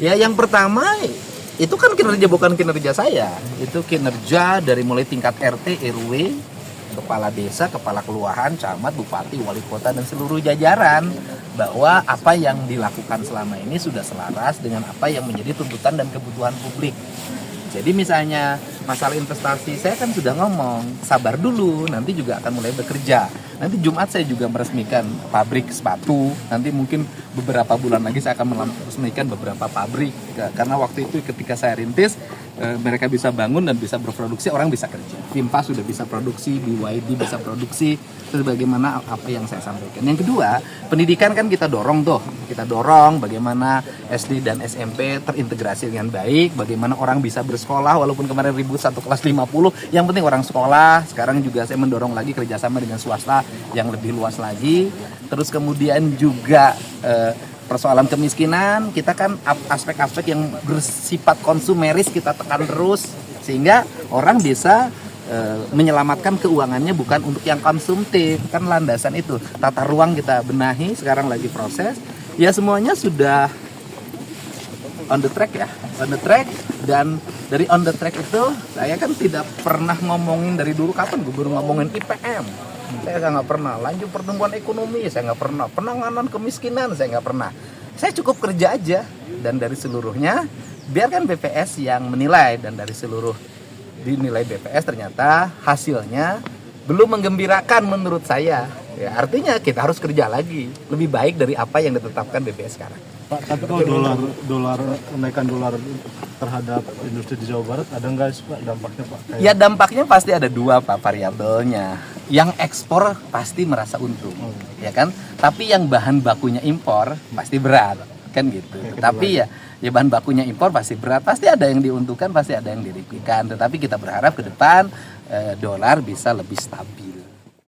Ya yang pertama itu kan kinerja, bukan kinerja saya. Itu kinerja dari mulai tingkat RT, RW, kepala desa, kepala kelurahan, camat, bupati, wali kota dan seluruh jajaran, bahwa apa yang dilakukan selama ini sudah selaras dengan apa yang menjadi tuntutan dan kebutuhan publik. Jadi misalnya masalah investasi, saya kan sudah ngomong, sabar dulu, nanti juga akan mulai bekerja. Nanti Jumat saya juga meresmikan pabrik sepatu, nanti mungkin beberapa bulan lagi saya akan meresmikan beberapa pabrik. Karena waktu itu ketika saya rintis, mereka bisa bangun dan bisa berproduksi, orang bisa kerja. Vimpa sudah bisa produksi, BYD bisa produksi, terus bagaimana apa yang saya sampaikan. Yang kedua, pendidikan kan kita dorong bagaimana SD dan SMP terintegrasi dengan baik, bagaimana orang bisa bersekolah, walaupun kemarin ribut satu kelas 50, yang penting orang sekolah. Sekarang juga saya mendorong lagi kerjasama dengan swasta yang lebih luas lagi. Terus kemudian juga persoalan kemiskinan, kita kan aspek-aspek yang bersifat konsumeris kita tekan terus, sehingga orang bisa menyelamatkan keuangannya bukan untuk yang konsumtif. Kan landasan itu, tata ruang kita benahi, sekarang lagi proses. Ya semuanya sudah on the track ya, on the track. Dan dari on the track itu, saya kan tidak pernah ngomongin dari dulu, kapan gue baru ngomongin IPM. Saya nggak pernah, lanjut pertumbuhan ekonomi, saya nggak pernah, penanganan kemiskinan, saya nggak pernah. Saya cukup kerja aja, dan dari seluruhnya, biarkan BPS yang menilai, dan dari seluruh dinilai BPS ternyata hasilnya belum menggembirakan menurut saya. Ya, artinya kita harus kerja lagi, lebih baik dari apa yang ditetapkan BPS sekarang. Pak, tapi kalau kenaikan dolar terhadap industri di Jawa Barat, ada nggak sih Pak dampaknya Pak? Ya dampaknya pasti ada dua Pak variabelnya. Yang ekspor pasti merasa untung, ya kan? Tapi yang bahan bakunya impor pasti berat, kan gitu. Tapi ya bahan bakunya impor pasti berat, pasti ada yang diuntungkan, pasti ada yang dirugikan. Tetapi kita berharap ke depan dolar bisa lebih stabil.